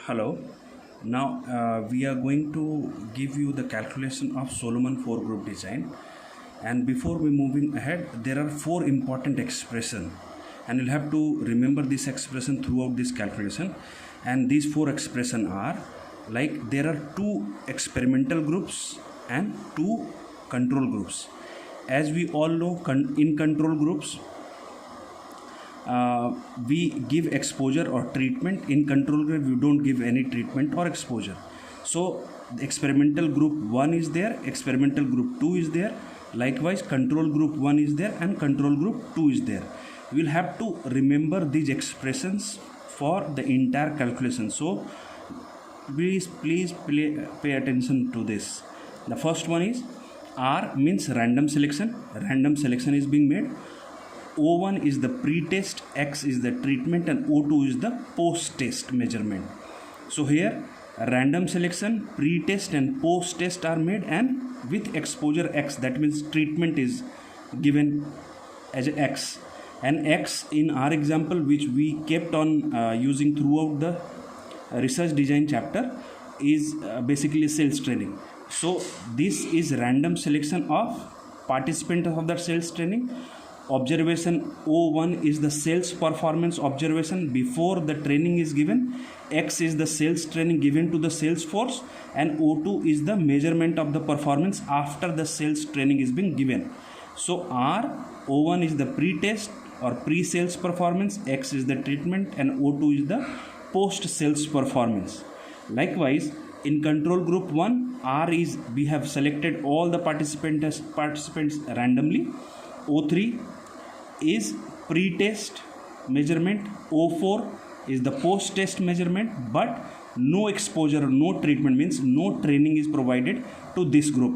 Hello. Now we are going to give you the calculation of Solomon 4 group design. And before we moving ahead, there are four important expression, and you'll have to remember this expression throughout this calculation. And these four expression are like there are two experimental groups and two control groups. As we all know, in control groups we give exposure or treatment. In control group we don't give any treatment or exposure. So experimental group 1 is there, experimental group 2 is there, likewise control group 1 is there and control group 2 is there. We will have to remember these expressions for the entire calculation. So please pay attention to this. The first one is R means random selection. Random selection is being made. O1 is the pre-test, X is the treatment, and O2 is the post-test measurement. So here random selection, pre-test and post-test are made, and with exposure X, that means treatment is given as X, and X in our example which we kept on using throughout the research design chapter is basically sales training. So this is random selection of participant of that sales training. Observation O1 is the sales performance observation before the training is given. X is the sales training given to the sales force, and O2 is the measurement of the performance after the sales training is being given. So O1 is the pre-test or pre-sales performance, X is the treatment, and O2 is the post-sales performance. Likewise, in control group 1, R is we have selected all the participants randomly. O3 is pre-test measurement, O4 is the post-test measurement, but no exposure or no treatment, means no training is provided to this group.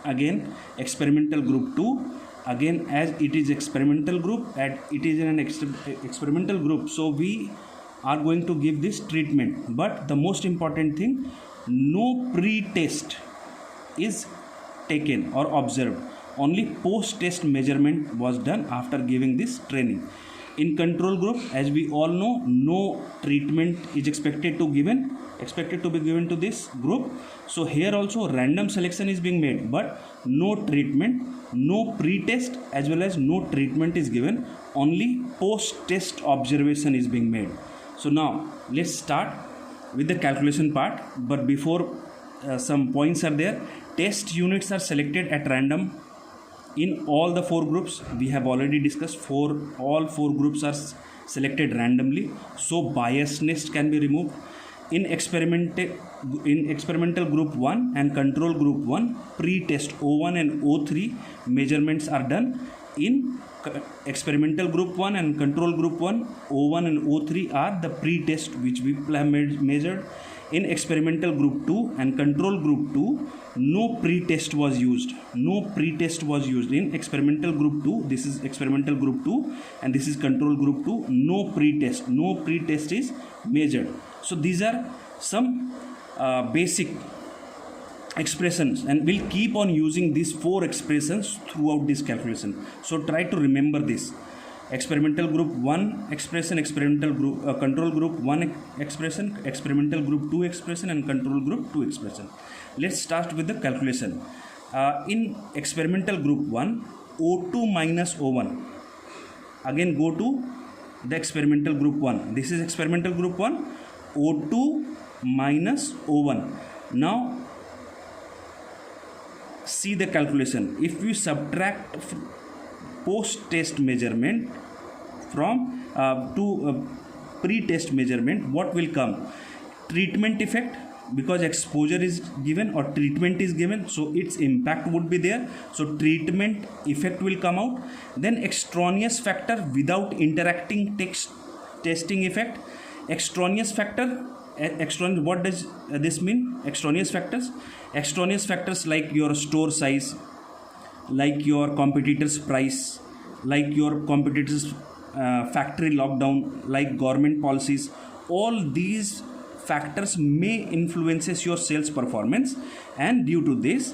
Again, experimental group 2, again as it is experimental group and it is an experimental group, so we are going to give this treatment. But the most important thing, no pre-test is taken or observed. Only post-test measurement was done after giving this training. In control group, as we all know, no treatment is expected to be given to this group. So here also random selection is being made, but no treatment, no pre-test as well as no treatment is given. Only post-test observation is being made. So now let's start with the calculation part. But before some points are there. Test units are selected at random in all the four groups. We have already discussed all four groups are selected randomly, so biasness can be removed. In experimental group 1 and control group 1, pre-test O1 and O3 measurements are done. In experimental group 1 and control group 1, O1 and O3 are the pre-test which we have measured. In experimental group 2 and control group 2, no pre-test was used. In experimental group 2, this is experimental group 2 and this is control group 2, no pre-test is measured. So these are some basic expressions, and we'll keep on using these four expressions throughout this calculation. So try to remember this. Experimental group 1 expression, experimental group control group 1 expression, experimental group 2 expression, and control group 2 expression. Let's start with the calculation. In experimental group 1, O2 minus O1. Again go to the experimental group 1. This is experimental group 1, O2 minus O1. Now see the calculation. If we subtract post-test measurement from pre-test measurement, what will come? Treatment effect, because exposure is given or treatment is given, so its impact would be there. So treatment effect will come out. Then extraneous factor without interacting testing effect. Extraneous factor. What does this mean? Extraneous factors like your store size, like your competitor's price, like your competitor's factory lockdown, like government policies. All these factors may influences your sales performance, and due to this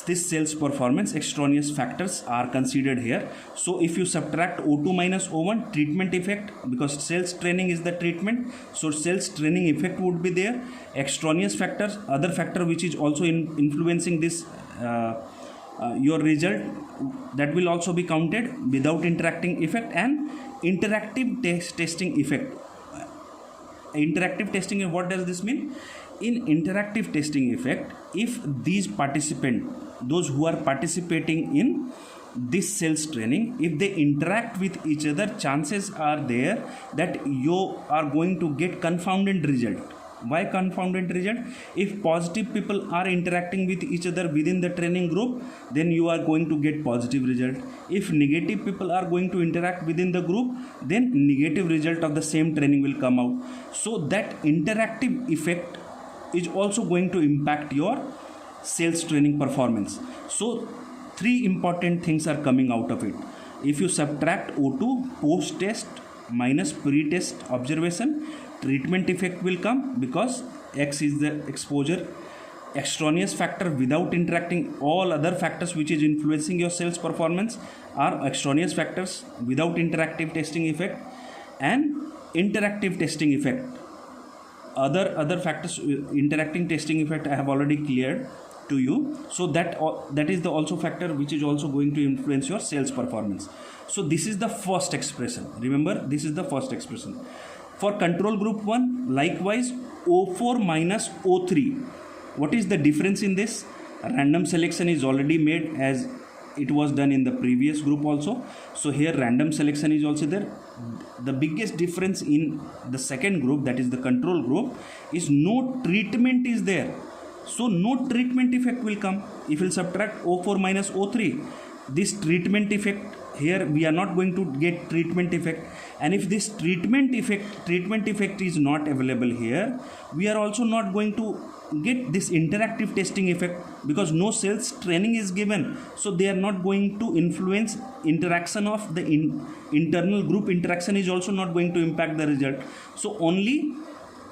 this cells performance, extraneous factors are considered here. So if you subtract O2 minus O1, treatment effect, because cells training is the treatment, so cells training effect would be there. Extraneous factors, other factor which is also influencing this your result, that will also be counted without interacting effect. And interactive testing effect. Interactive testing, what does this mean? In interactive testing effect, if these participants, those who are participating in this cells training, if they interact with each other, chances are there that you are going to get confounded result. Why confounded result? If positive people are interacting with each other within the training group, then you are going to get positive result. If negative people are going to interact within the group, then negative result of the same training will come out. So that interactive effect is also going to impact your sales training performance. So three important things are coming out of it. If you subtract O2 post test minus pre-test observation, treatment effect will come, because X is the exposure, extraneous factor without interacting. All other factors which is influencing your sales performance are extraneous factors without interactive testing effect, and interactive testing effect. Other factors, interacting testing effect, I have already cleared to you. So that is the also factor which is also going to influence your sales performance. So this is the first expression. Remember, this is the first expression. For control group 1, likewise O4 minus O3. What is the difference in this? Random selection is already made, as it was done in the previous group also. So here random selection is also there. The biggest difference in the second group, that is the control group, is no treatment is there. So no treatment effect will come. If you subtract O4 minus O3, this treatment effect, here we are not going to get treatment effect. And if this treatment effect is not available here, we are also not going to get this interactive testing effect, because no sales training is given. So they are not going to influence interaction of the internal group. Interaction is also not going to impact the result. So only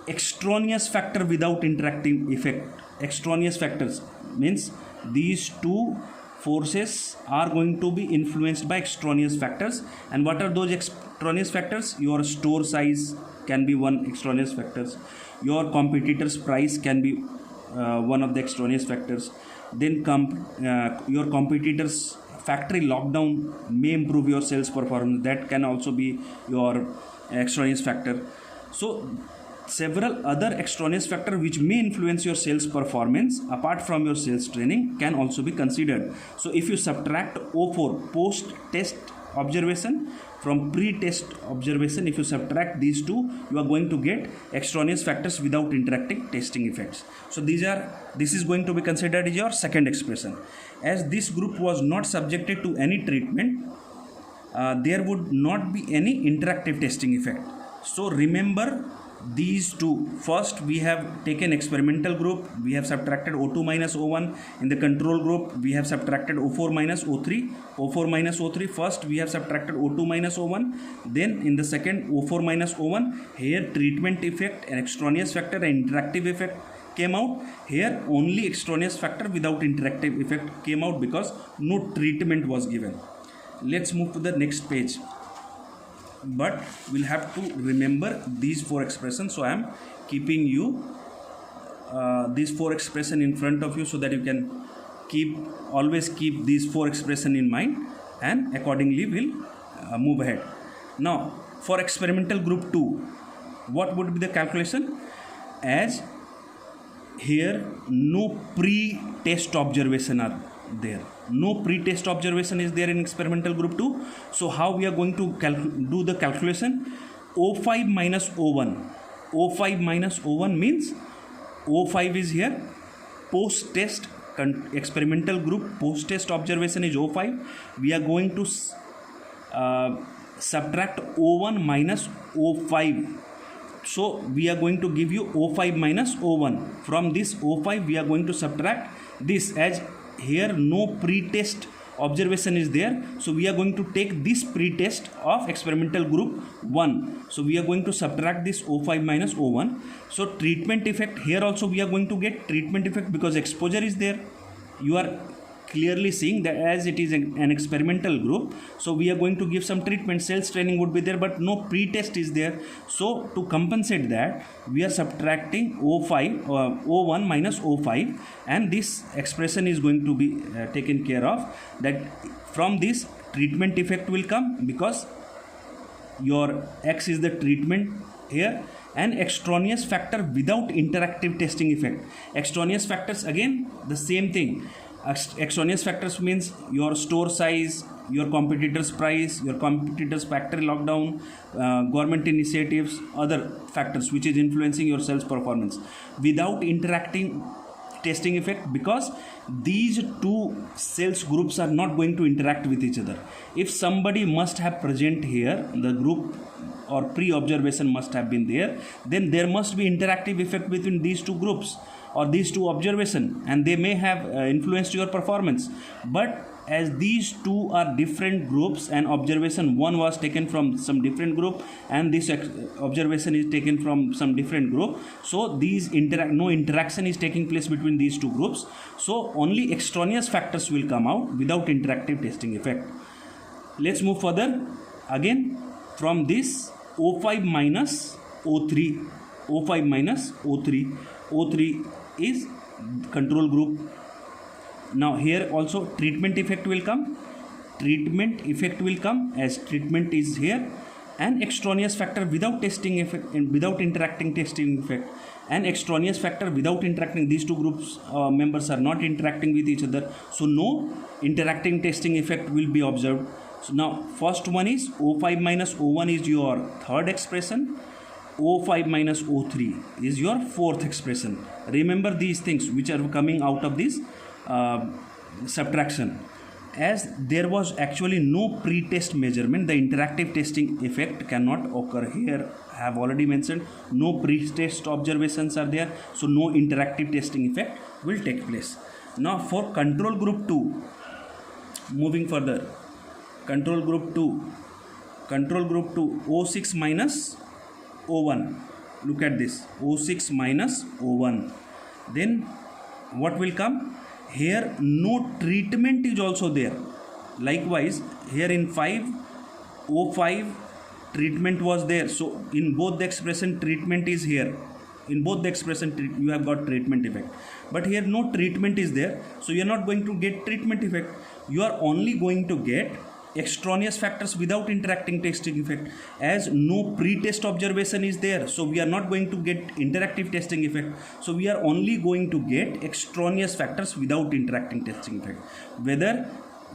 extraneous factor without interacting effect. Extraneous factors means these two forces are going to be influenced by extraneous factors. And what are those extraneous factors? Your store size can be one extraneous factors. Your competitor's price can be one of the extraneous factors. Then your competitor's factory lockdown may improve your sales performance. That can also be your extraneous factor. So several other extraneous factors which may influence your sales performance apart from your sales training can also be considered. So if you subtract O4 post test observation from pre-test observation, if you subtract these two, you are going to get extraneous factors without interacting testing effects. So this is going to be considered as your second expression. As this group was not subjected to any treatment, there would not be any interactive testing effect. So remember these two. First we have taken experimental group, we have subtracted O2 minus O1. In the control group we have subtracted O4 minus O3. O4 minus O3, first we have subtracted O2 minus O1. Then in the second O4 minus O1, here treatment effect and extraneous factor and interactive effect came out. Here only extraneous factor without interactive effect came out, because no treatment was given. Let's move to the next page. But we'll have to remember these four expressions. So I am keeping you these four expressions in front of you, so that you can always keep these four expressions in mind, and accordingly we'll move ahead. Now for experimental group 2, what would be the calculation? As here no pre-test observation are there. No pre-test observation is there in experimental group 2. So how we are going to do the calculation? O5 minus O1. O5 minus O1 means O5 is here. Post-test experimental group post-test observation is O5. We are going to subtract O1 minus O5. So we are going to give you O5 minus O1. From this O5 we are going to subtract this, as here no pre-test observation is there. So we are going to take this pre-test of experimental group 1. So we are going to subtract this O5 minus O1. So treatment effect, here also we are going to get treatment effect, because exposure is there. You are clearly seeing that as it is an experimental group, so we are going to give some treatment. Sales training would be there, but no pre-test is there. So to compensate that, we are subtracting O1 minus O5, and this expression is going to be taken care of. That from this treatment effect will come, because your X is the treatment here, and extraneous factor without interactive testing effect. Extraneous factors, again the same thing. Extraneous factors means your store size, your competitors' price, your competitors' factory lockdown, government initiatives, other factors which is influencing your sales performance without interacting testing effect, because these two sales groups are not going to interact with each other. If somebody must have present here, the group or pre-observation must have been there, then there must be interactive effect between these two groups or these two observation, and they may have influenced your performance. But as these two are different groups, and observation one was taken from some different group and this observation is taken from some different group, so these no interaction is taking place between these two groups, so only extraneous factors will come out without interactive testing effect. Let's move further. Again, from this O5 minus O3, O5 minus O3, O3 is control group. Now here also treatment effect will come. Treatment effect will come as treatment is here, and extraneous factor without testing effect and without interacting testing effect, and extraneous factor without interacting. These two groups members are not interacting with each other, so no interacting testing effect will be observed. So now first one is O5 minus O1 is your third expression. O5 minus O3 is your fourth expression. Remember these things which are coming out of this subtraction. As there was actually no pre-test measurement, the interactive testing effect cannot occur. Here I have already mentioned no pre-test observations are there, so no interactive testing effect will take place. Now for control group 2, moving further, control group 2, O6 minus O1. Look at this, O6 minus O1. Then what will come? Here no treatment is also there. Likewise here in 5, O5 treatment was there, so in both the expression treatment is here. In both the expression you have got treatment effect, but here no treatment is there, so you are not going to get treatment effect. You are only going to get extraneous factors without interacting testing effect, as no pre-test observation is there, so we are not going to get interactive testing effect, so we are only going to get extraneous factors without interacting testing effect. Whether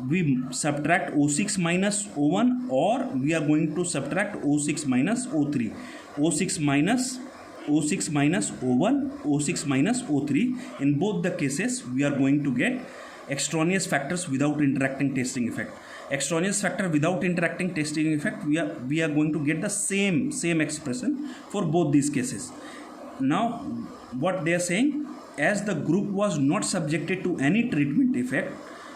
we subtract O6 minus O1 or we are going to subtract O6 minus O3, O6 minus O1, O6 minus O3, in both the cases we are going to get extraneous factors without interacting testing effect. Extraneous factor without interacting testing effect, we are going to get the same expression for both these cases. Now what they are saying, as the group was not subjected to any treatment effect,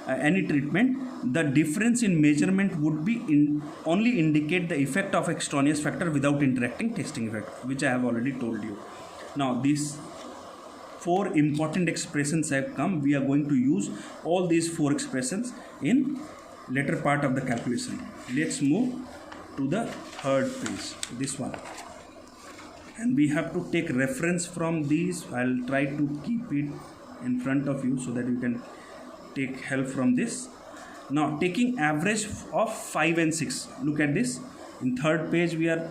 the difference in measurement would be only indicate the effect of extraneous factor without interacting testing effect, which I have already told you. Now these 4 important expressions have come. We are going to use all these 4 expressions in later part of the calculation. Let's move to the third page, this one, and we have to take reference from these. I'll try to keep it in front of you so that you can take help from this. Now taking average of 5 and 6, look at this. In third page, we are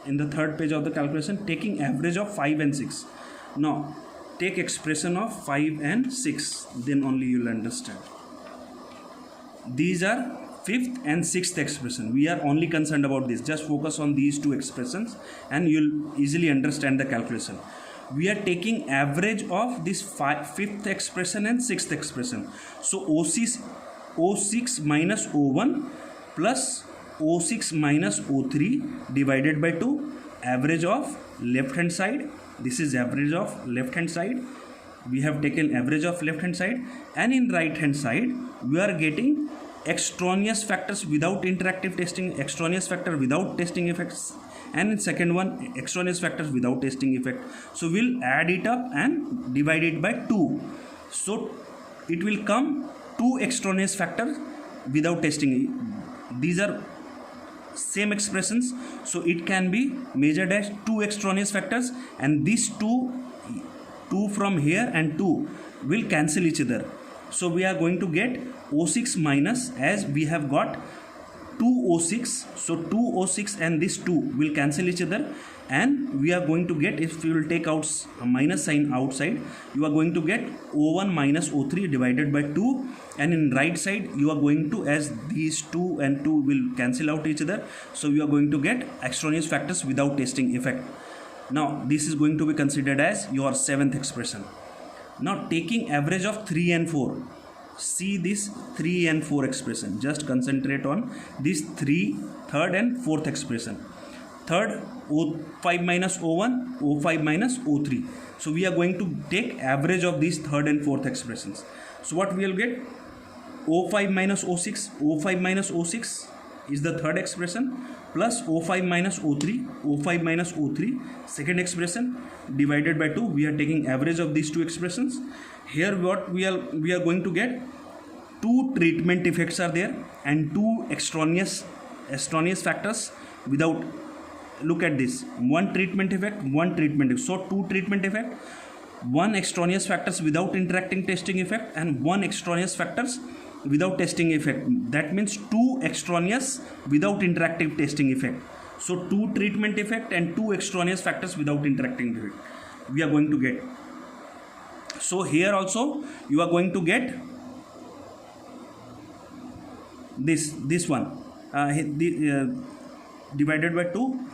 in the third page of the calculation, taking average of 5 and 6. Now take expression of 5 and 6, then only you will understand. These are 5th and 6th expression. We are only concerned about this. Just focus on these 2 expressions and you'll easily understand the calculation. We are taking average of this 5th expression and 6th expression. So O6 minus O1 plus O6 minus O3 divided by 2, average of left hand side. This is average of left hand side. We have taken average of left hand side, and in right hand side we are getting extraneous factors without interactive testing, extraneous factor without testing effects, and in second one extraneous factors without testing effect. So we'll add it up and divide it by 2, so it will come two extraneous factors without testing. These are same expressions, so it can be measured as two extraneous factors, and these two from here and 2 will cancel each other. So we are going to get O6 minus, as we have got 2O6, so 2O6 and this 2 will cancel each other, and we are going to get, if you will take out a minus sign outside, you are going to get O1 minus O3 divided by 2, and in right side you are going to, as these 2 and 2 will cancel out each other, so you are going to get extraneous factors without testing effect. Now this is going to be considered as your 7th expression. Now taking average of 3 and 4, see this 3 and 4 expression, just concentrate on this 3rd and 4th expression. Third, O5 minus O1, O5 minus O3. So we are going to take average of these 3rd and 4th expressions. So what we will get? O5 minus O6, O5 minus O6 is the 3rd expression, plus O5 minus O3, O5 minus O3, 2nd expression, divided by 2. We are taking average of these two expressions. Here what we are going to get, two treatment effects are there and two extraneous factors without. Look at this, one treatment effect, one treatment effect. So two treatment effect, one extraneous factors without interacting testing effect, and one extraneous factors without testing effect. That means two extraneous without interactive testing effect. So two treatment effect and two extraneous factors without interacting effect we are going to get. So here also you are going to get this one divided by 2.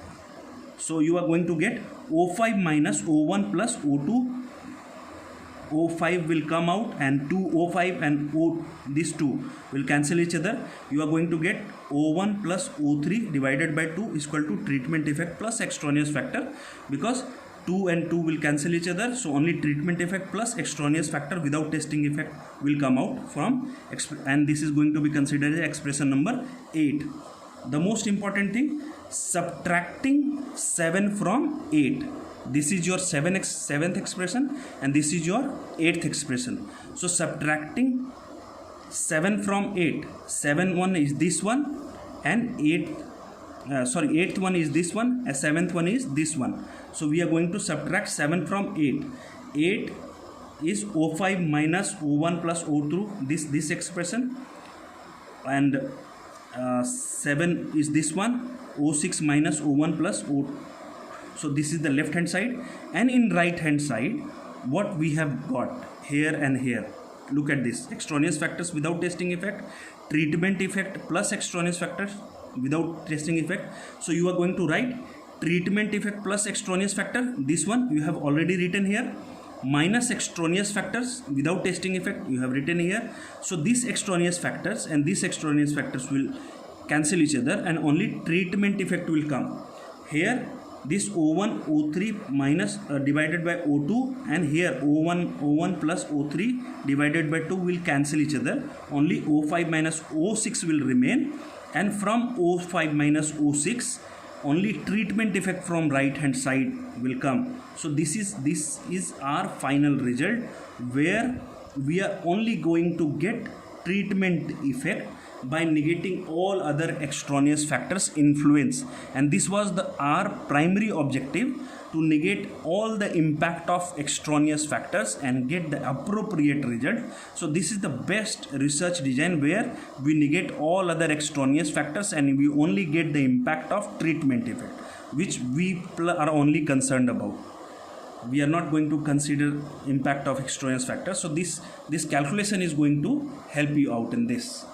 So you are going to get O5 minus O1 plus O2. O5 will come out, and 2O5 and these two will cancel each other. You are going to get O1 plus O3 divided by 2 is equal to treatment effect plus extraneous factor, because 2 and 2 will cancel each other. So only treatment effect plus extraneous factor without testing effect will come out from, and this is going to be considered as expression number 8. The most important thing, subtracting 7 from 8. This is your 7th expression, and this is your 8th expression. So subtracting 7 from 8, 7 one is this one, and 8th one is this one, and 7th one is this one. So we are going to subtract 7 from 8. 8 is O5 minus O1 plus O2, this expression, and 7 is this one, O6 minus O1 plus O2. So this is the left hand side, and in right hand side what we have got here and here. Look at this, extraneous factors without testing effect, treatment effect plus extraneous factors without testing effect. So you are going to write treatment effect plus extraneous factor, this one you have already written here, minus extraneous factors without testing effect you have written here. So these extraneous factors and these extraneous factors will cancel each other, and only treatment effect will come here. This O1 O3 minus divided by O2, and here O1 plus O3 divided by 2 will cancel each other. Only O5 minus O6 will remain, and from O5 minus O6 only treatment effect from right hand side will come. So this is our final result, where we are only going to get treatment effect by negating all other extraneous factors influence, and this was our primary objective, to negate all the impact of extraneous factors and get the appropriate result. So this is the best research design, where we negate all other extraneous factors and we only get the impact of treatment effect, which we are only concerned about. We are not going to consider impact of extraneous factors. So this calculation is going to help you out in this.